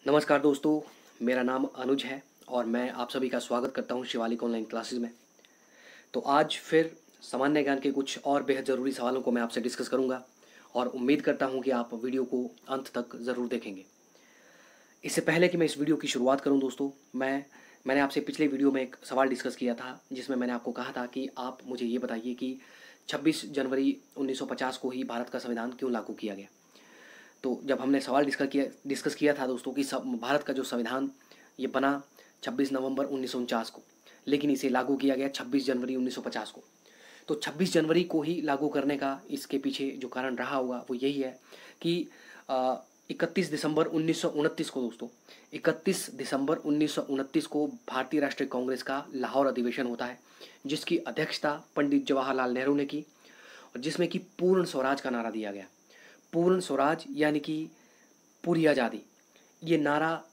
नमस्कार दोस्तों, मेरा नाम अनुज है और मैं आप सभी का स्वागत करता हूं शिवालिक ऑनलाइन क्लासेस में। तो आज फिर सामान्य ज्ञान के कुछ और बेहद ज़रूरी सवालों को मैं आपसे डिस्कस करूंगा और उम्मीद करता हूं कि आप वीडियो को अंत तक ज़रूर देखेंगे। इससे पहले कि मैं इस वीडियो की शुरुआत करूं दोस्तों, मैंने आपसे पिछले वीडियो में एक सवाल डिस्कस किया था जिसमें मैंने आपको कहा था कि आप मुझे ये बताइए कि 26 जनवरी 1950 को ही भारत का संविधान क्यों लागू किया गया। तो जब हमने सवाल डिस्कस किया था दोस्तों कि भारत का जो संविधान ये बना 26 नवंबर 1949 को, लेकिन इसे लागू किया गया 26 जनवरी 1950 को। तो 26 जनवरी को ही लागू करने का इसके पीछे जो कारण रहा होगा वो यही है कि 31 दिसंबर 1929 को दोस्तों, 31 दिसंबर 1929 को भारतीय राष्ट्रीय कांग्रेस का लाहौर अधिवेशन होता है, जिसकी अध्यक्षता पंडित जवाहरलाल नेहरू ने की और जिसमें कि पूर्ण स्वराज का नारा दिया गया। पूर्ण स्वराज यानी कि पूरी आज़ादी, ये नारा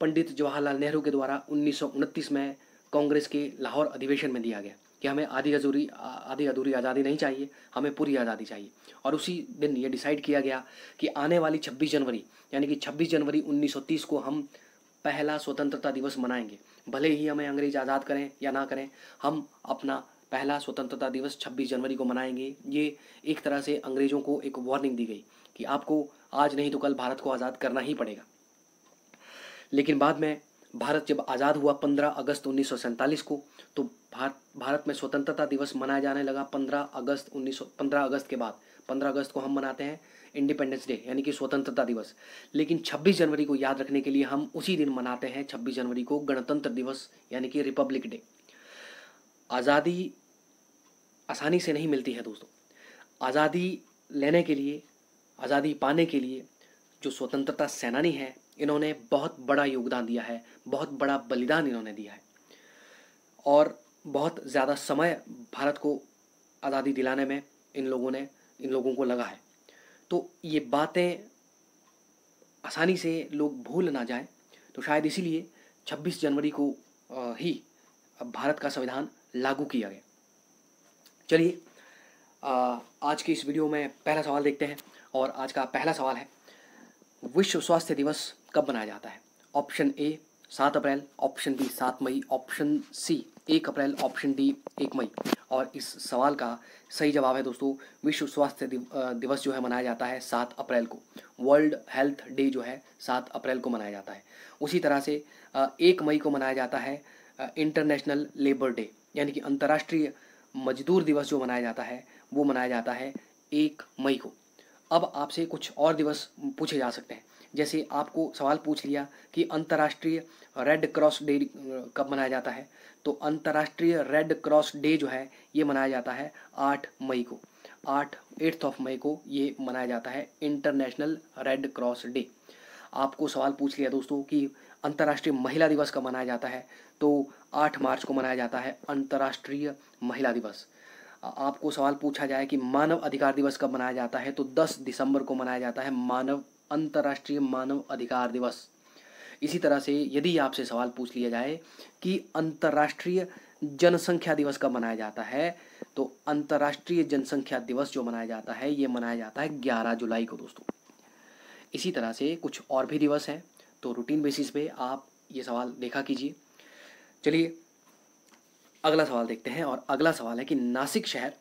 पंडित जवाहरलाल नेहरू के द्वारा 1929 में कांग्रेस के लाहौर अधिवेशन में दिया गया कि हमें आधी अधूरी आज़ादी नहीं चाहिए, हमें पूरी आज़ादी चाहिए। और उसी दिन ये डिसाइड किया गया कि आने वाली 26 जनवरी यानी कि 26 जनवरी 1930 को हम पहला स्वतंत्रता दिवस मनाएंगे। भले ही हमें अंग्रेज आज़ाद करें या ना करें, हम अपना पहला स्वतंत्रता दिवस 26 जनवरी को मनाएंगे। ये एक तरह से अंग्रेज़ों को एक वार्निंग दी गई कि आपको आज नहीं तो कल भारत को आज़ाद करना ही पड़ेगा। लेकिन बाद में भारत जब आज़ाद हुआ 15 अगस्त 1947 को, तो भारत में स्वतंत्रता दिवस मनाया जाने लगा 15 अगस्त के बाद। 15 अगस्त को हम मनाते हैं इंडिपेंडेंस डे यानी कि स्वतंत्रता दिवस। लेकिन 26 जनवरी को याद रखने के लिए हम उसी दिन मनाते हैं 26 जनवरी को गणतंत्र दिवस यानी कि रिपब्लिक डे। आज़ादी आसानी से नहीं मिलती है दोस्तों। आज़ादी लेने के लिए, आज़ादी पाने के लिए जो स्वतंत्रता सेनानी हैं, इन्होंने बहुत बड़ा योगदान दिया है, बहुत बड़ा बलिदान इन्होंने दिया है और बहुत ज़्यादा समय भारत को आज़ादी दिलाने में इन लोगों को लगा है। तो ये बातें आसानी से लोग भूल ना जाएं, तो शायद इसीलिए 26 जनवरी को ही भारत का संविधान लागू किया गया। चलिए आज की इस वीडियो में पहला सवाल देखते हैं और आज का पहला सवाल है, विश्व स्वास्थ्य दिवस कब मनाया जाता है। ऑप्शन ए 7 अप्रैल, ऑप्शन बी 7 मई, ऑप्शन सी 1 अप्रैल, ऑप्शन डी 1 मई। और इस सवाल का सही जवाब है दोस्तों, विश्व स्वास्थ्य दिवस जो है मनाया जाता है 7 अप्रैल को। वर्ल्ड हेल्थ डे जो है 7 अप्रैल को मनाया जाता है। उसी तरह से 1 मई को मनाया जाता है इंटरनेशनल लेबर डे यानी कि अंतर्राष्ट्रीय मजदूर दिवस जो मनाया जाता है वो मनाया जाता है 1 मई को। अब आपसे कुछ और दिवस पूछे जा सकते हैं, जैसे आपको सवाल पूछ लिया कि अंतर्राष्ट्रीय रेड क्रॉस डे कब मनाया जाता है, तो अंतर्राष्ट्रीय रेड क्रॉस डे जो है ये मनाया जाता है 8 मई को। 8 मई को ये मनाया जाता है इंटरनेशनल रेड क्रॉस डे। आपको सवाल पूछ लिया दोस्तों कि अंतर्राष्ट्रीय महिला दिवस कब मनाया जाता है, तो 8 मार्च को मनाया जाता है अंतर्राष्ट्रीय महिला दिवस। आपको सवाल पूछा जाए कि मानव अधिकार दिवस कब मनाया जाता है, तो 10 दिसंबर को मनाया जाता है अंतर्राष्ट्रीय मानव अधिकार दिवस। इसी तरह से यदि आपसे सवाल पूछ लिया जाए कि अंतर्राष्ट्रीय जनसंख्या दिवस कब मनाया जाता है, तो अंतर्राष्ट्रीय जनसंख्या दिवस जो मनाया जाता है ये मनाया जाता है 11 जुलाई को दोस्तों। इसी तरह से कुछ और भी दिवस हैं, तो रूटीन बेसिस पे आप ये सवाल देखा कीजिए। चलिए अगला सवाल देखते हैं और अगला सवाल है कि नासिक शहर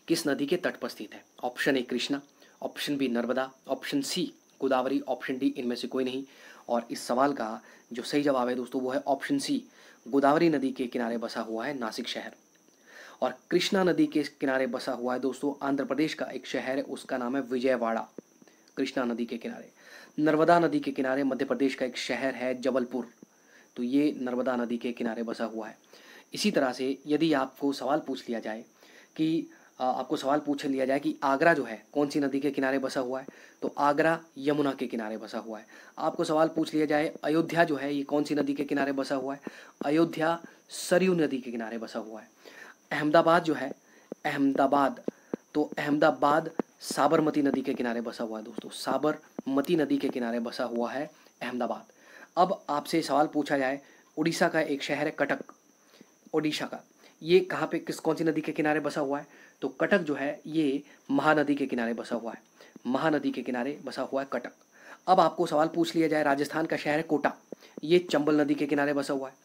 किस नदी के तट पर स्थित है। Option A Krishna, option B Narmada, option C Godavari, option D इनमें से कोई नहीं। और इस सवाल का जो सही जवाब है दोस्तों वो है ऑप्शन सी, गोदावरी नदी के किनारे बसा हुआ है नासिक शहर। और कृष्णा नदी के किनारे बसा हुआ है दोस्तों आंध्र प्रदेश का एक शहर है, उसका नाम है विजयवाड़ा, कृष्णा नदी के किनारे। नर्मदा नदी के किनारे मध्य प्रदेश का एक शहर है जबलपुर, तो ये नर्मदा नदी के किनारे बसा हुआ है। इसी तरह से यदि आपको सवाल पूछ लिया जाए कि आगरा जो है कौन सी नदी के किनारे बसा हुआ है, तो आगरा यमुना के किनारे बसा हुआ है। आपको सवाल पूछ लिया जाए अयोध्या जो है ये कौन सी नदी के किनारे बसा हुआ है, अयोध्या सरयू नदी के किनारे बसा हुआ है। अहमदाबाद जो है, अहमदाबाद साबरमती नदी के किनारे बसा हुआ है दोस्तों, साबरमती नदी के किनारे बसा हुआ है अहमदाबाद। अब आपसे सवाल पूछा जाए उड़ीसा का एक शहर है कटक, ओडिशा का, ये कहाँ पे कौन सी नदी के किनारे बसा हुआ है, तो कटक जो है ये महानदी के किनारे बसा हुआ है, महानदी के किनारे बसा हुआ है कटक। अब आपको सवाल पूछ लिया जाए, राजस्थान का शहर है कोटा, ये चंबल नदी के किनारे बसा हुआ है।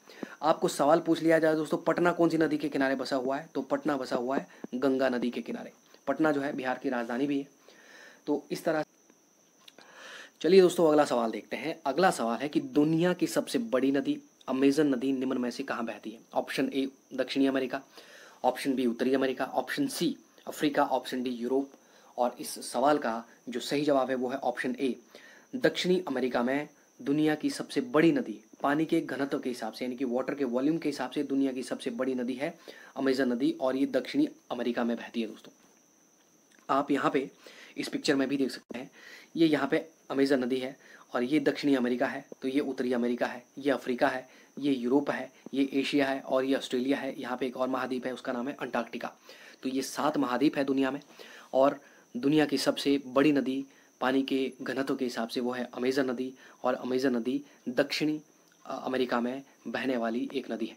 आपको सवाल पूछ लिया जाए दोस्तों, पटना कौन सी नदी के किनारे बसा हुआ है, तो पटना बसा हुआ है गंगा नदी के किनारे। पटना जो है बिहार की राजधानी भी है। तो इस तरह, चलिए दोस्तों अगला सवाल देखते हैं। अगला सवाल है कि दुनिया की सबसे बड़ी नदी अमेजन नदी निम्न में से कहाँ बहती है। ऑप्शन ए दक्षिणी अमेरिका, ऑप्शन बी उत्तरी America, option C Africa, option D Europe. और इस सवाल का जो सही जवाब है वो है ऑप्शन ए, दक्षिणी अमेरिका में दुनिया की सबसे बड़ी नदी, पानी के घनत्व के हिसाब से यानी कि वाटर के वॉल्यूम के हिसाब से दुनिया की सबसे बड़ी नदी है अमेजन नदी, और ये दक्षिणी अमेरिका में बहती है दोस्तों। आप यहाँ पे इस पिक्चर में भी देख सकते हैं, ये यहाँ पे अमेजन नदी है और ये दक्षिणी अमेरिका है, तो ये उत्तरी अमेरिका है, ये अफ्रीका है, ये यूरोप है, ये एशिया है और ये ऑस्ट्रेलिया है। यहाँ पे एक और महाद्वीप है, उसका नाम है अंटार्कटिका। तो ये 7 महाद्वीप है दुनिया में, और दुनिया की सबसे बड़ी नदी पानी के घनत्व के हिसाब से वो है अमेजन नदी, और अमेजन नदी दक्षिणी अमेरिका में बहने वाली एक नदी है।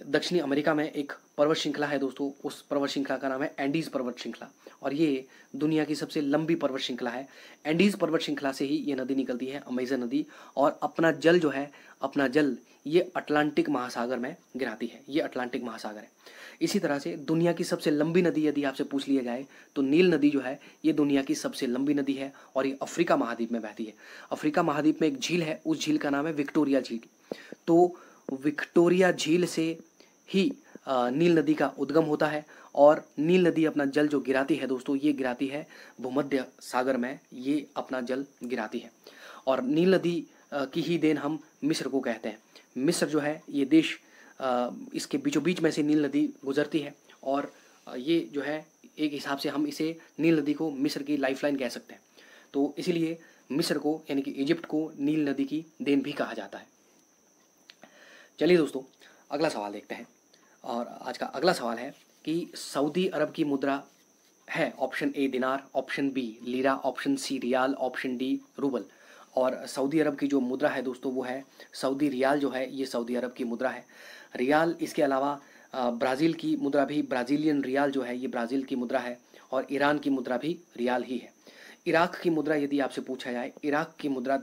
दक्षिणी अमेरिका में एक पर्वत श्रृंखला है दोस्तों, उस पर्वत श्रृंखला का नाम है एंडीज पर्वत श्रृंखला, और ये दुनिया की सबसे लंबी पर्वत श्रृंखला है। एंडीज पर्वत श्रृंखला से ही ये नदी निकलती है अमेजन नदी, और अपना जल जो है, अपना जल ये अटलांटिक महासागर में गिराती है, ये अटलांटिक महासागर है। इसी तरह से दुनिया की सबसे लंबी नदी यदि आपसे पूछ लिया जाए तो नील नदी जो है ये दुनिया की सबसे लंबी नदी है, और ये अफ्रीका महाद्वीप में बहती है। अफ्रीका महाद्वीप में एक झील है, उस झील का नाम है विक्टोरिया झील। तो विक्टोरिया झील से ही नील नदी का उद्गम होता है, और नील नदी अपना जल जो गिराती है दोस्तों, ये गिराती है भूमध्य सागर में, ये अपना जल गिराती है। और नील नदी की ही देन हम मिस्र को कहते हैं। मिस्र जो है ये देश, इसके बीचों बीच में से नील नदी गुजरती है, और ये जो है एक हिसाब से हम इसे नील नदी को मिस्र की लाइफलाइन कह सकते हैं। तो इसीलिए मिस्र को यानी कि इजिप्ट को नील नदी की देन भी कहा जाता है। चलिए दोस्तों अगला सवाल देखते हैं, और आज का अगला सवाल है कि सऊदी अरब की मुद्रा है, option A dinar, option B lira, option C riyal, option D rouble. और सऊदी अरब की जो मुद्रा है दोस्तों वो है सऊदी रियाल, जो है ये सऊदी अरब की मुद्रा है। रियाल, इसके अलावा ब्राज़ील की मुद्रा भी, ब्राज़ीलियन रियाल जो है ये ब्राज़ील की मुद्रा है, और ईरान की मुद्रा भी रियाल ही है। इराक की मुद्रा यदि आपसे पूछा जाए, इराक की मुद्रा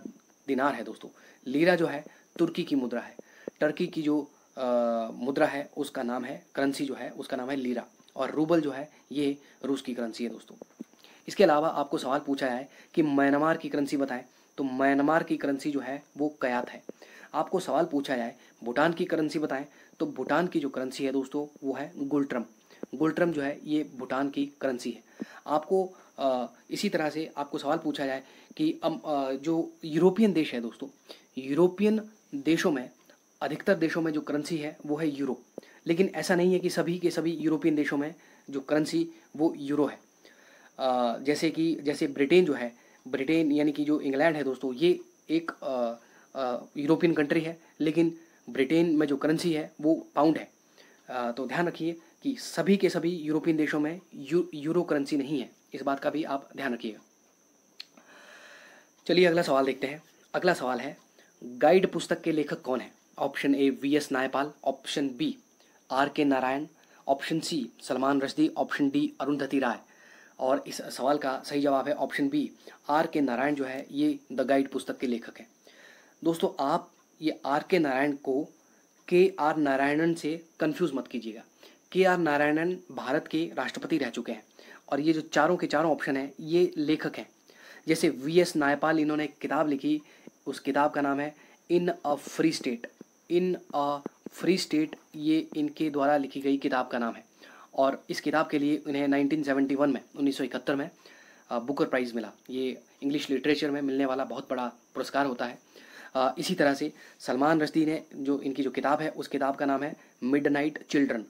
दिनार है दोस्तों। लीरा जो है तुर्की की मुद्रा है। टर्की की जो मुद्रा है उसका नाम है, करेंसी जो है उसका नाम है लीरा, और रूबल जो है ये रूस की करेंसी है दोस्तों। इसके अलावा आपको सवाल पूछा जाए कि म्यांमार की करेंसी बताएं, तो म्यांमार की करेंसी जो है वो कयात है। आपको सवाल पूछा जाए भूटान की करेंसी बताएं, तो भूटान की जो करेंसी है दोस्तों वो है गुलट्रम। गुलट्रम जो है ये भूटान की करेंसी है। आपको इसी तरह से आपको सवाल पूछा जाए कि जो यूरोपियन देश है दोस्तों, यूरोपियन देशों में, अधिकतर देशों में जो करेंसी है वो है यूरो, लेकिन ऐसा नहीं है कि सभी के सभी यूरोपियन देशों में जो करेंसी वो यूरो है। जैसे ब्रिटेन जो है, ब्रिटेन यानी कि जो इंग्लैंड है दोस्तों, ये एक यूरोपियन कंट्री है, लेकिन ब्रिटेन में जो करेंसी है वो पाउंड है। तो ध्यान रखिए कि सभी के सभी यूरोपियन देशों में यूरो करेंसी नहीं है, इस बात का भी आप ध्यान रखिएगा। चलिए अगला सवाल देखते हैं। अगला सवाल है, गाइड पुस्तक के लेखक कौन है। Option A V S. Naipaul, option B R K. Narayan, option C Salman Rushdie, option D Arundhati Roy. और इस सवाल का सही जवाब है ऑप्शन बी, आर.के. नारायण जो है ये द गाइड पुस्तक के लेखक हैं। दोस्तों आप ये आर.के. नारायण को के.आर. नारायणन से कंफ्यूज मत कीजिएगा। के.आर. नारायणन भारत के राष्ट्रपति रह चुके हैं, और ये जो चारों के चारों ऑप्शन हैं ये लेखक हैं। जैसे वी.एस. नायपाल, इन्होंने एक किताब लिखी, उस किताब का नाम है in a free state. In a free state ये इनके द्वारा लिखी गई किताब का नाम है, और इस किताब के लिए इन्हें 1971 में 1971 में बुकर प्राइज़ मिला। ये इंग्लिश लिटरेचर में मिलने वाला बहुत बड़ा पुरस्कार होता है। इसी तरह से सलमान रश्दी ने जो इनकी जो किताब है उस किताब का नाम है मिडनाइट चिल्ड्रन।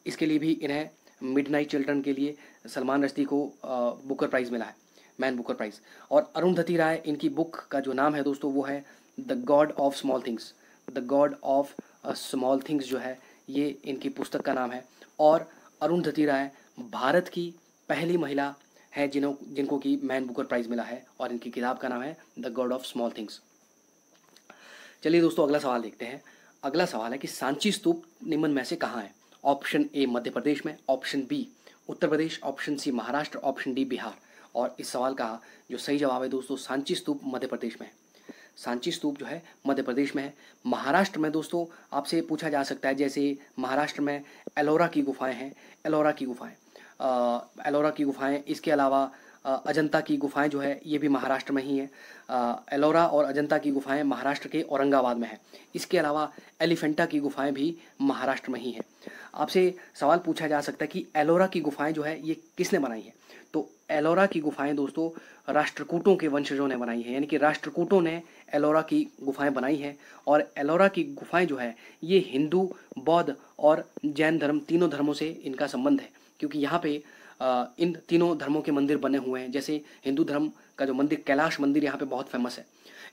इसके लिए भी इन्हें मिडनाइट चिल्ड्रन के लिए सलमान रश्दी को बुकर प्राइज़ मिला है, मैन बुकर प्राइज़। और अरुंधति राय, इनकी बुक का जो नाम है दोस्तों वो है the God of small things. The God of small things जो है ये इनकी पुस्तक का नाम है। और अरुंधति राय भारत की पहली महिला है जिनको कि मैन बुकर प्राइज़ मिला है, और इनकी किताब का नाम है the God of small things. चलिए दोस्तों अगला सवाल देखते हैं। अगला सवाल है कि सांची स्तूप निम्न में से कहाँ है। ऑप्शन ए मध्य प्रदेश में, option B Uttar Pradesh, option C Maharashtra, option D Bihar. और इस सवाल का जो सही जवाब है दोस्तों सांची स्तूप मध्य प्रदेश में है। सांची स्तूप जो है मध्य प्रदेश में है। महाराष्ट्र में दोस्तों आपसे पूछा जा सकता है, जैसे महाराष्ट्र में एलोरा की गुफाएं हैं, एलोरा की गुफाएं, एलोरा की गुफाएं, इसके अलावा अजंता की गुफाएं जो है ये भी महाराष्ट्र में ही है। एलोरा और अजंता की गुफाएं महाराष्ट्र के औरंगाबाद में है। इसके अलावा एलिफेंटा की गुफाएं भी महाराष्ट्र में ही हैं। आपसे सवाल पूछा जा सकता है कि एलोरा की गुफाएं जो है ये किसने बनाई है। तो एलोरा की गुफाएं दोस्तों राष्ट्रकूटों के वंशजों ने बनाई है, यानी कि राष्ट्रकूटों ने एलोरा की गुफाएं बनाई हैं। और एलोरा की गुफाएं जो है ये हिंदू, बौद्ध और जैन धर्म तीनों धर्मों से इनका संबंध है, क्योंकि यहाँ पे इन तीनों धर्मों के मंदिर बने हुए हैं। जैसे हिंदू धर्म का जो मंदिर कैलाश मंदिर यहाँ पे बहुत फेमस है।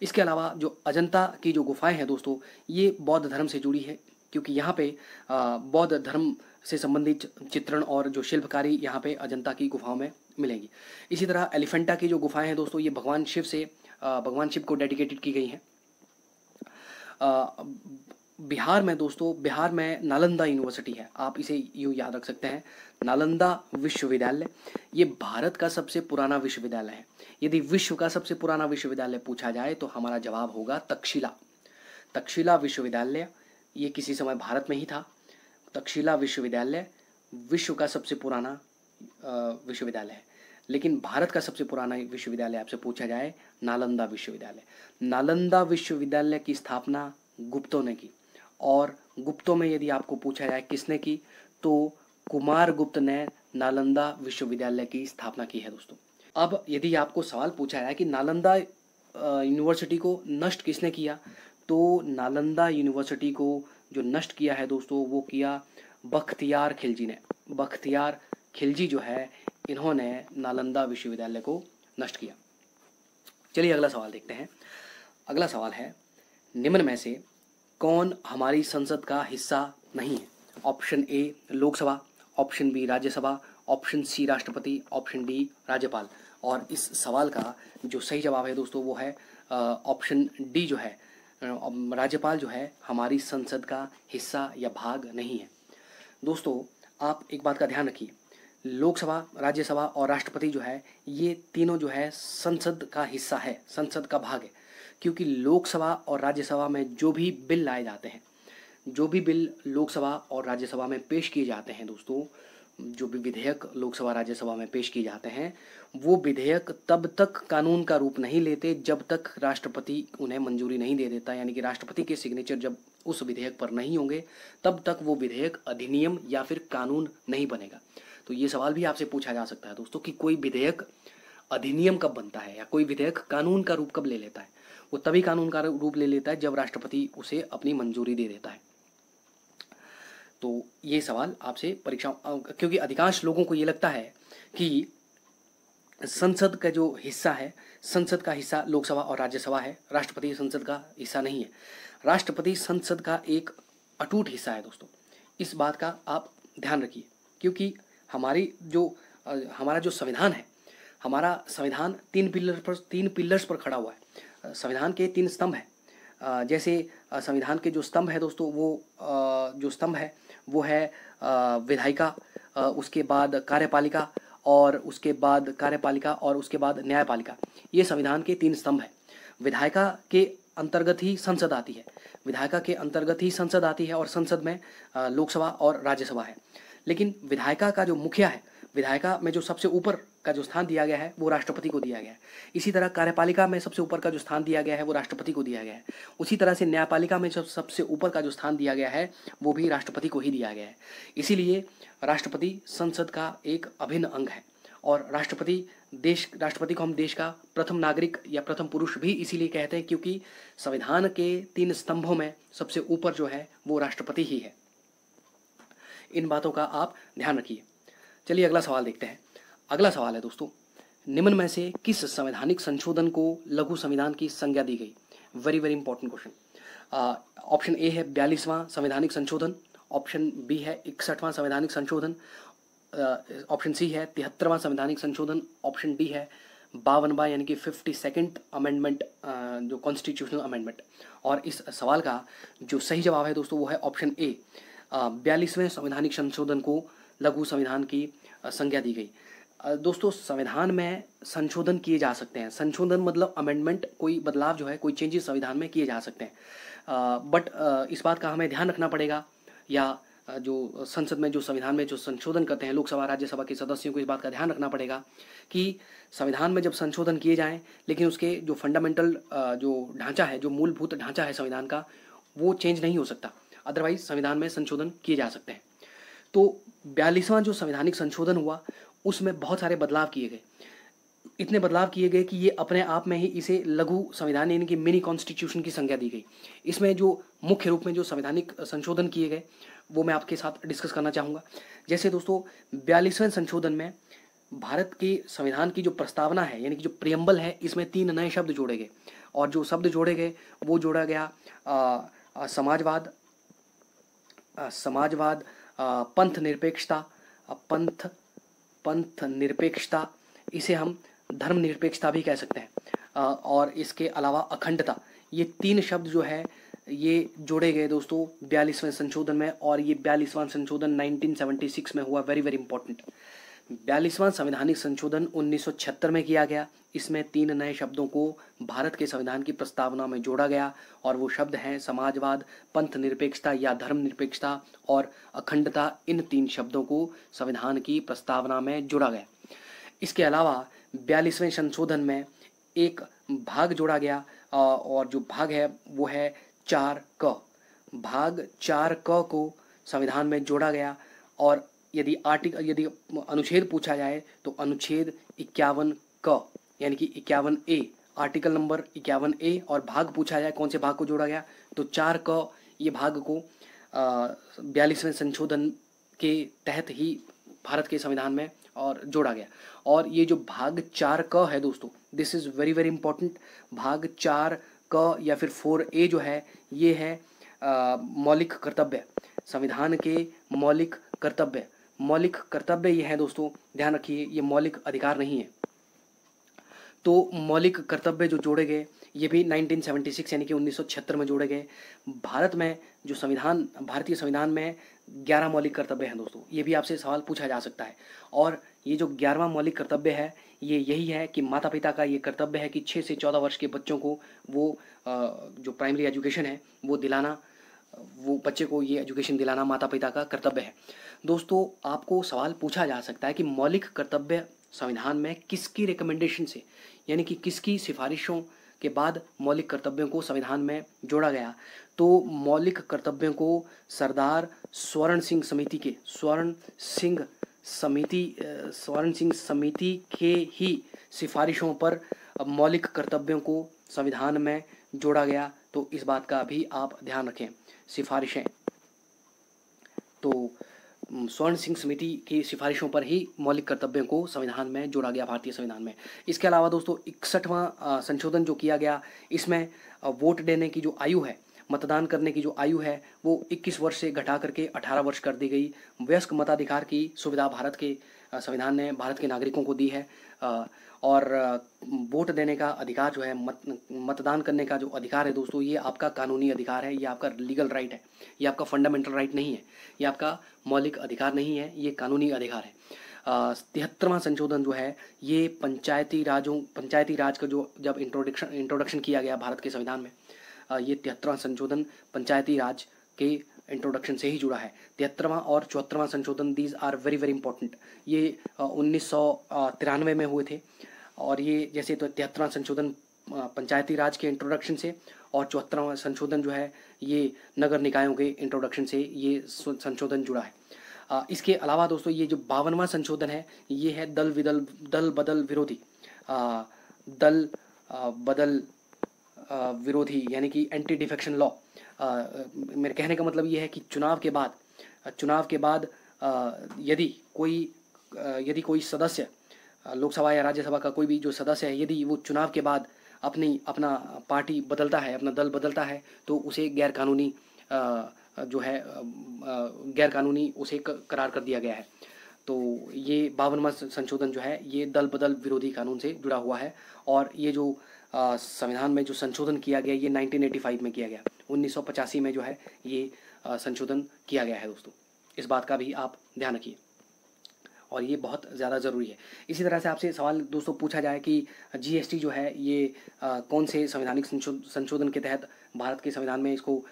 इसके अलावा जो अजंता की जो गुफाएं हैं दोस्तों ये बौद्ध धर्म से जुड़ी है, क्योंकि यहाँ पे बौद्ध धर्म से संबंधित चित्रण और जो शिल्पकारी यहाँ पे अजंता की गुफाओं में मिलेंगी। इसी तरह एलिफेंटा की जो गुफाएं हैं दोस्तों ये भगवान शिव को डेडिकेटेड की गई हैं। बिहार में दोस्तों, बिहार में नालंदा यूनिवर्सिटी है, आप इसे यूँ याद रख सकते हैं, नालंदा विश्वविद्यालय। ये भारत का सबसे पुराना विश्वविद्यालय है। यदि विश्व का सबसे पुराना विश्वविद्यालय पूछा जाए तो हमारा जवाब होगा तक्षशिला। तक्षशिला विश्वविद्यालय ये किसी समय भारत में ही था। तक्षशिला विश्वविद्यालय विश्व का सबसे पुराना विश्वविद्यालय है। लेकिन भारत का सबसे पुराना विश्वविद्यालय आपसे पूछा जाए नालंदा विश्वविद्यालय। नालंदा विश्वविद्यालय की स्थापना गुप्तों ने की, और गुप्तों में यदि आपको पूछा जाए किसने की तो कुमार गुप्त ने नालंदा विश्वविद्यालय की स्थापना की है दोस्तों। अब यदि आपको सवाल पूछा जाए कि नालंदा यूनिवर्सिटी को नष्ट किसने किया, तो नालंदा यूनिवर्सिटी को जो नष्ट किया है दोस्तों वो किया बख्तियार खिलजी ने। बख्तियार खिलजी जो है इन्होंने नालंदा विश्वविद्यालय को नष्ट किया। चलिए अगला सवाल देखते हैं। अगला सवाल है, निम्न में से कौन हमारी संसद का हिस्सा नहीं है। Option A Lok Sabha, option B Rajya Sabha, option C राष्ट्रपति, ऑप्शन डी राज्यपाल। और इस सवाल का जो सही जवाब है दोस्तों वो है ऑप्शन डी जो है, राज्यपाल जो है हमारी संसद का हिस्सा या भाग नहीं है। दोस्तों आप एक बात का ध्यान रखिए, लोकसभा, राज्यसभा और राष्ट्रपति जो है ये तीनों जो है संसद का हिस्सा है, संसद का भाग है। क्योंकि लोकसभा और राज्यसभा में जो भी बिल लाए जाते हैं, जो भी बिल लोकसभा और राज्यसभा में पेश किए जाते हैं दोस्तों, जो भी विधेयक लोकसभा राज्यसभा में पेश किए जाते हैं वो विधेयक तब तक कानून का रूप नहीं लेते जब तक राष्ट्रपति उन्हें मंजूरी नहीं दे देता। यानी कि राष्ट्रपति के सिग्नेचर जब उस विधेयक पर नहीं होंगे तब तक वो विधेयक अधिनियम या फिर कानून नहीं बनेगा। तो ये सवाल भी आपसे पूछा जा सकता है दोस्तों कि कोई विधेयक अधिनियम कब बनता है या कोई विधेयक कानून का रूप कब ले लेता है। वो तभी कानून का रूप ले लेता है जब राष्ट्रपति उसे अपनी मंजूरी दे देता है। तो ये सवाल आपसे परीक्षा, क्योंकि अधिकांश लोगों को ये लगता है कि संसद का जो हिस्सा है, संसद का हिस्सा लोकसभा और राज्यसभा है, राष्ट्रपति संसद का हिस्सा नहीं है। राष्ट्रपति संसद का एक अटूट हिस्सा है दोस्तों, इस बात का आप ध्यान रखिए। क्योंकि हमारा जो संविधान है, हमारा संविधान तीन पिलर्स पर खड़ा हुआ है। संविधान के 3 स्तंभ हैं। जैसे संविधान के जो स्तंभ है दोस्तों जो स्तंभ है वो है विधायिका, उसके बाद कार्यपालिका और उसके बाद न्यायपालिका। ये संविधान के 3 स्तंभ हैं। विधायिका के अंतर्गत ही संसद आती है, विधायिका के अंतर्गत ही संसद आती है और संसद में लोकसभा और राज्यसभा है। लेकिन विधायिका का जो मुखिया है, विधायिका में जो सबसे ऊपर का जो स्थान दिया गया है वो राष्ट्रपति को दिया गया है। इसी तरह कार्यपालिका में सबसे ऊपर का जो स्थान दिया गया है वो राष्ट्रपति को दिया गया है। उसी तरह से न्यायपालिका में जो सबसे ऊपर का जो स्थान दिया गया है वो भी राष्ट्रपति को ही दिया गया है। इसीलिए राष्ट्रपति संसद का एक अभिन्न अंग है। और राष्ट्रपति को हम देश का प्रथम नागरिक या प्रथम पुरुष भी इसीलिए कहते हैं क्योंकि संविधान के 3 स्तंभों में सबसे ऊपर जो है वो राष्ट्रपति ही है। इन बातों का आप ध्यान रखिए। चलिए अगला सवाल देखते हैं। अगला सवाल है दोस्तों, निम्न में से किस संवैधानिक संशोधन को लघु संविधान की संज्ञा दी गई। Very very important question. Option A है 42वां संवैधानिक संशोधन, ऑप्शन बी है 61वां संवैधानिक संशोधन, ऑप्शन सी है 73वां संवैधानिक संशोधन, ऑप्शन डी है 52वां यानी कि 52nd अमेंडमेंट, जो कॉन्स्टिट्यूशनल अमेंडमेंट। और इस सवाल का जो सही जवाब है दोस्तों वो है ऑप्शन ए, 42वें संवैधानिक संशोधन को लघु संविधान की संज्ञा दी गई। दोस्तों संविधान में संशोधन किए जा सकते हैं। संशोधन मतलब अमेंडमेंट, कोई बदलाव जो है, कोई चेंजेस संविधान में किए जा सकते हैं। बट इस बात का हमें ध्यान रखना पड़ेगा, या जो संसद में जो संविधान में जो संशोधन करते हैं लोकसभा राज्यसभा के सदस्यों को इस बात का ध्यान रखना पड़ेगा कि संविधान में जब संशोधन किए जाएं, लेकिन उसके जो फंडामेंटल जो ढांचा है, जो मूलभूत ढांचा है संविधान का, वो चेंज नहीं हो सकता। अदरवाइज संविधान में संशोधन किए जा सकते हैं। तो 42वां जो संवैधानिक संशोधन हुआ उसमें बहुत सारे बदलाव किए गए। इतने बदलाव किए गए कि ये अपने आप में ही इसे लघु संविधान यानी कि मिनी कॉन्स्टिट्यूशन की संज्ञा दी गई। इसमें जो मुख्य रूप में जो संवैधानिक संशोधन किए गए वो मैं आपके साथ डिस्कस करना चाहूँगा। जैसे दोस्तों 42वें संशोधन में भारत के संविधान की जो प्रस्तावना है यानी कि जो प्रियम्बल है, इसमें 3 नए शब्द जोड़े गए। और जो शब्द जोड़े गए वो जोड़ा गया समाजवाद, पंथ निरपेक्षता, पंथ निरपेक्षता, इसे हम धर्म निरपेक्षता भी कह सकते हैं, और इसके अलावा अखंडता। ये 3 शब्द जो है ये जोड़े गए दोस्तों 42वें संशोधन में, और ये 42वां संशोधन 1976 में हुआ। Very very important. 42वां संवैधानिक संशोधन 1976 में किया गया। इसमें 3 नए शब्दों को भारत के संविधान की प्रस्तावना में जोड़ा गया, और वो शब्द हैं समाजवाद, पंथ निरपेक्षता या धर्म निरपेक्षता और अखंडता। इन 3 शब्दों को संविधान की प्रस्तावना में जोड़ा गया। इसके अलावा 42वें संशोधन में एक भाग जोड़ा गया, और जो भाग है वो है 4क। भाग 4क को संविधान में जोड़ा गया। और यदि अनुच्छेद पूछा जाए तो अनुच्छेद 51क यानी कि 51A, आर्टिकल नंबर 51A। और भाग पूछा जाए कौन से भाग को जोड़ा गया तो 4क, ये भाग को 42वें संशोधन के तहत ही भारत के संविधान में और जोड़ा गया। और ये जो भाग 4क है दोस्तों, this is very very important. भाग 4क या फिर 4A जो है ये है मौलिक कर्तव्य, संविधान के मौलिक कर्तव्य। मौलिक कर्तव्य ये है दोस्तों, ध्यान रखिए, ये मौलिक अधिकार नहीं है। तो मौलिक कर्तव्य जो जोड़े गए ये भी 1976 यानी कि 1976 में जोड़े गए। भारत में जो संविधान, भारतीय संविधान में 11 मौलिक कर्तव्य हैं दोस्तों। ये भी आपसे सवाल पूछा जा सकता है। और ये जो 11वां मौलिक कर्तव्य है ये यही है कि माता पिता का ये कर्तव्य है कि 6 से 14 वर्ष के बच्चों को वो जो प्राइमरी एजुकेशन है वो दिलाना, वो बच्चे को ये एजुकेशन दिलाना माता पिता का कर्तव्य है। दोस्तों आपको सवाल पूछा जा सकता है कि मौलिक कर्तव्य संविधान में किसकी रिकमेंडेशन से यानी कि किसकी सिफारिशों के बाद मौलिक कर्तव्यों को संविधान में जोड़ा गया। तो मौलिक कर्तव्यों को सरदार स्वर्ण सिंह समिति के ही सिफारिशों पर मौलिक कर्तव्यों को संविधान में जोड़ा गया। तो इस बात का भी आप ध्यान रखें। सिफारिशें तो स्वर्ण सिंह समिति की सिफारिशों पर ही मौलिक कर्तव्यों को संविधान में जोड़ा गया भारतीय संविधान में। इसके अलावा दोस्तों 61वां संशोधन जो किया गया, इसमें वोट देने की जो आयु है, मतदान करने की जो आयु है वो 21 वर्ष से घटा करके 18 वर्ष कर दी गई। वयस्क मताधिकार की सुविधा भारत के संविधान ने भारत के नागरिकों को दी है। और वोट देने का अधिकार जो है, मतदान करने का जो अधिकार है दोस्तों, ये आपका कानूनी अधिकार है, ये आपका लीगल राइट है, ये आपका फंडामेंटल राइट नहीं है, ये आपका मौलिक अधिकार नहीं है, ये कानूनी अधिकार है। 73वां संशोधन जो है ये पंचायती राज का जो जब इंट्रोडक्शन किया गया भारत के संविधान में, ये 73वां संशोधन पंचायती राज के इंट्रोडक्शन से ही जुड़ा है। 73वां और 74वां संशोधन, these are very very important. ये 1993 में हुए थे। और ये जैसे तो 73वां संशोधन पंचायती राज के इंट्रोडक्शन से, और 74वां संशोधन जो है ये नगर निकायों के इंट्रोडक्शन से ये संशोधन जुड़ा है। इसके अलावा दोस्तों ये जो 52वां संशोधन है ये है दल बदल विरोधी यानी कि एंटी डिफेक्शन लॉ। मेरे कहने का मतलब ये है कि चुनाव के बाद यदि कोई सदस्य, लोकसभा या राज्यसभा का कोई भी जो सदस्य है, यदि वो चुनाव के बाद अपना पार्टी बदलता है, अपना दल बदलता है, तो उसे गैर कानूनी उसे करार कर दिया गया है। तो ये 52वां संशोधन जो है ये दल बदल विरोधी कानून से जुड़ा हुआ है। और ये जो संविधान में जो संशोधन किया गया ये 1985 में किया गया। 1985 में जो है ये संशोधन किया गया है दोस्तों। इस बात का भी आप ध्यान रखिए। और ये बहुत ज़्यादा ज़रूरी है। इसी तरह से आपसे सवाल दोस्तों पूछा जाए कि जीएसटी जो है ये कौन से संवैधानिक संशोधन के तहत भारत के संविधान में इसको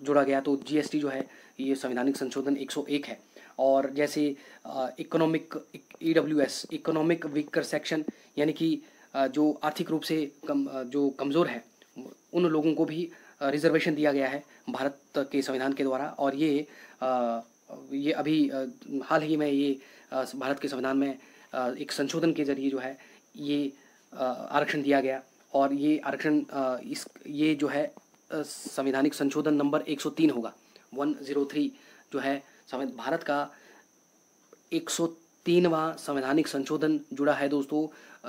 जोड़ा गया, तो जीएसटी जो है ये संवैधानिक संशोधन 101 है। और जैसे economic EWS economic weaker section, यानी कि जो आर्थिक रूप से जो कमज़ोर है उन लोगों को भी रिजर्वेशन दिया गया है भारत के संविधान के द्वारा। और ये अभी हाल ही में ये भारत के संविधान में एक संशोधन के जरिए जो है ये आरक्षण दिया गया। और ये आरक्षण ये जो है संवैधानिक संशोधन नंबर 103 होगा, 103 जो है भारत का 103वां संवैधानिक संशोधन जुड़ा है दोस्तों,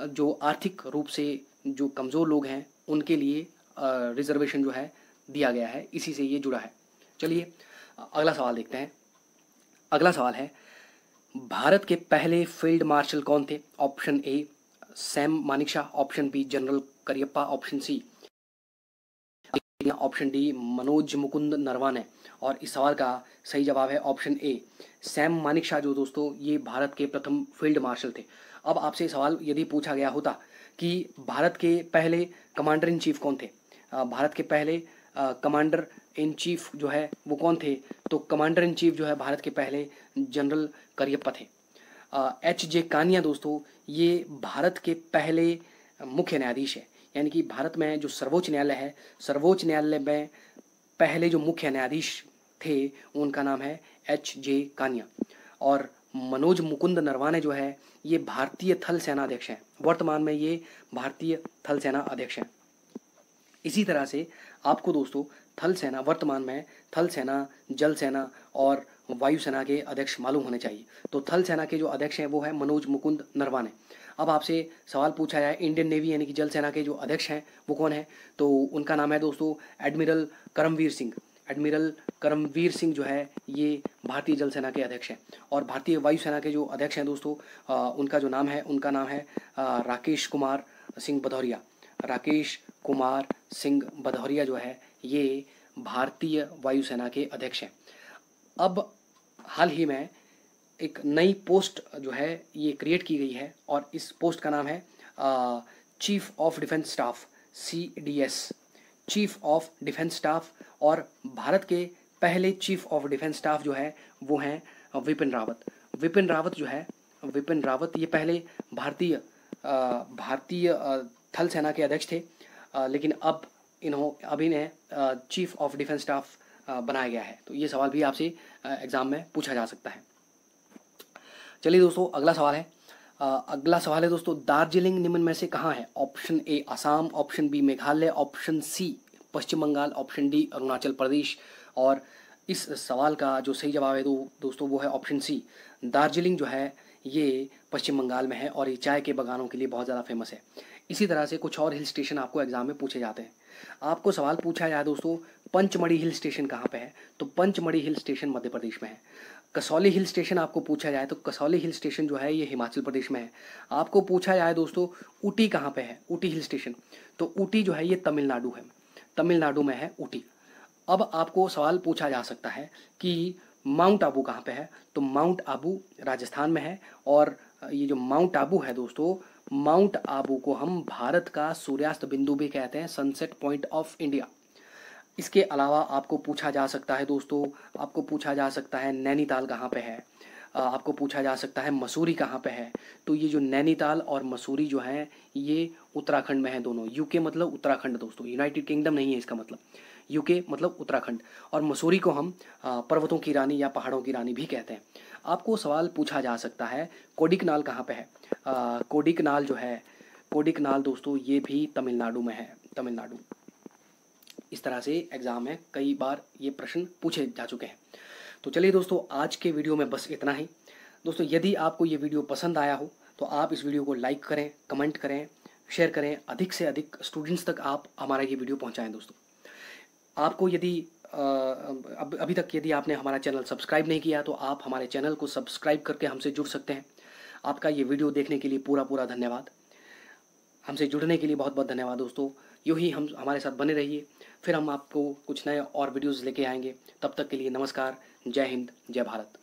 जो आर्थिक रूप से जो कमज़ोर लोग हैं उनके लिए रिजर्वेशन जो है दिया गया है, इसी से ये जुड़ा है। चलिए अगला सवाल देखते हैं। अगला सवाल है, भारत के पहले फील्ड मार्शल कौन थे? Option A Sam Manekshaw, option B general Cariappa, option C, option D Manoj Mukund Naravane. और इस सवाल का सही जवाब है ऑप्शन ए सैम मानेकशॉ, जो दोस्तों ये भारत के प्रथम फील्ड मार्शल थे। अब आपसे सवाल यदि पूछा गया होता कि भारत के पहले कमांडर इन चीफ कौन थे, भारत के पहले कमांडर इन चीफ जो है वो कौन थे, तो कमांडर इन चीफ जो है भारत के पहले जनरल करियप्पा थे। HJ कानिया दोस्तों ये भारत के पहले मुख्य न्यायाधीश है, यानी कि भारत में जो सर्वोच्च न्यायालय है, सर्वोच्च न्यायालय में पहले जो मुख्य न्यायाधीश थे उनका नाम है HJ कानिया। और मनोज मुकुंद नरवाने जो है ये भारतीय थल सेना अध्यक्ष हैं, वर्तमान में ये भारतीय थल सेना अध्यक्ष हैं। इसी तरह से आपको दोस्तों थल सेना, वर्तमान में थल सेना, जल सेना और वायुसेना के अध्यक्ष मालूम होने चाहिए। तो थल सेना के जो अध्यक्ष हैं वो है मनोज मुकुंद नरवाने। अब आपसे सवाल पूछा जाए इंडियन नेवी यानी कि जल सेना के जो अध्यक्ष हैं वो कौन है, तो उनका नाम है दोस्तों एडमिरल करमवीर सिंह। एडमिरल करमवीर सिंह जो है ये भारतीय जल सेना के अध्यक्ष हैं। और भारतीय वायुसेना के जो अध्यक्ष हैं दोस्तों उनका जो नाम है, उनका नाम है राकेश कुमार सिंह भदौरिया। राकेश कुमार सिंह भदौरिया जो है ये भारतीय वायुसेना के अध्यक्ष हैं। अब हाल ही में एक नई पोस्ट जो है ये क्रिएट की गई है और इस पोस्ट का नाम है chief of defence staff, CDS, chief of defence staff. और भारत के पहले चीफ ऑफ डिफेंस स्टाफ जो है वो हैं विपिन रावत। विपिन रावत जो है, विपिन रावत ये पहले भारतीय थल सेना के अध्यक्ष थे, लेकिन अब इन्हें चीफ ऑफ डिफेंस स्टाफ बनाया गया है। तो ये सवाल भी आपसे एग्जाम में पूछा जा सकता है। चलिए दोस्तों अगला सवाल है। अगला सवाल है दोस्तों, दार्जिलिंग निम्न में से कहाँ है? Option A Assam, option B Meghalaya, option C Paschim Bangal, option D Arunachal Pradesh. और इस सवाल का जो सही जवाब है दोस्तों वो है ऑप्शन सी, दार्जिलिंग जो है ये पश्चिम बंगाल में है और ये चाय के बागानों के लिए बहुत ज़्यादा फेमस है। इसी तरह से कुछ और हिल स्टेशन आपको एग्जाम में पूछे जाते हैं। आपको सवाल पूछा जाए दोस्तों पंचमढ़ी हिल स्टेशन कहाँ पे है, तो पंचमढ़ी हिल स्टेशन मध्य प्रदेश में है। कसौली हिल स्टेशन आपको पूछा जाए तो कसौली हिल स्टेशन जो है ये हिमाचल प्रदेश में है। आपको पूछा जाए दोस्तों ऊटी कहाँ पे है, ऊटी हिल स्टेशन, तो ऊटी जो है ये तमिलनाडु है, तमिलनाडु में है ऊटी। अब आपको सवाल पूछा जा सकता है कि माउंट आबू कहाँ पे है, तो माउंट आबू राजस्थान में है। और ये जो माउंट आबू है दोस्तों, माउंट आबू को हम भारत का सूर्यास्त बिंदु भी कहते हैं, सनसेट पॉइंट ऑफ इंडिया। इसके अलावा आपको पूछा जा सकता है दोस्तों, आपको पूछा जा सकता है नैनीताल कहाँ पे है, आपको पूछा जा सकता है मसूरी कहाँ पे है। तो ये जो नैनीताल और मसूरी जो हैं ये उत्तराखंड में है दोनों। यूके मतलब उत्तराखंड दोस्तों, यूनाइटेड किंगडम नहीं है इसका मतलब, यूके मतलब उत्तराखंड। और मसूरी को हम पर्वतों की रानी या पहाड़ों की रानी भी कहते हैं। आपको सवाल पूछा जा सकता है कोडिकनाल कहाँ पे है, कोडिकनाल जो है, कोडिकनाल दोस्तों ये भी तमिलनाडु में है, तमिलनाडु। इस तरह से एग्ज़ाम में कई बार ये प्रश्न पूछे जा चुके हैं। तो चलिए दोस्तों आज के वीडियो में बस इतना ही। दोस्तों यदि आपको ये वीडियो पसंद आया हो तो आप इस वीडियो को लाइक करें, कमेंट करें, शेयर करें, अधिक से अधिक स्टूडेंट्स तक आप हमारा ये वीडियो पहुंचाएं। दोस्तों आपको यदि अभी तक यदि आपने हमारा चैनल सब्सक्राइब नहीं किया तो आप हमारे चैनल को सब्सक्राइब करके हमसे जुड़ सकते हैं। आपका ये वीडियो देखने के लिए पूरा धन्यवाद। हमसे जुड़ने के लिए बहुत बहुत धन्यवाद दोस्तों। यूँ ही हम हमारे साथ बने रहिए, फिर हम आपको कुछ नए और वीडियोज़ लेके आएंगे। तब तक के लिए नमस्कार, जय हिंद, जय भारत।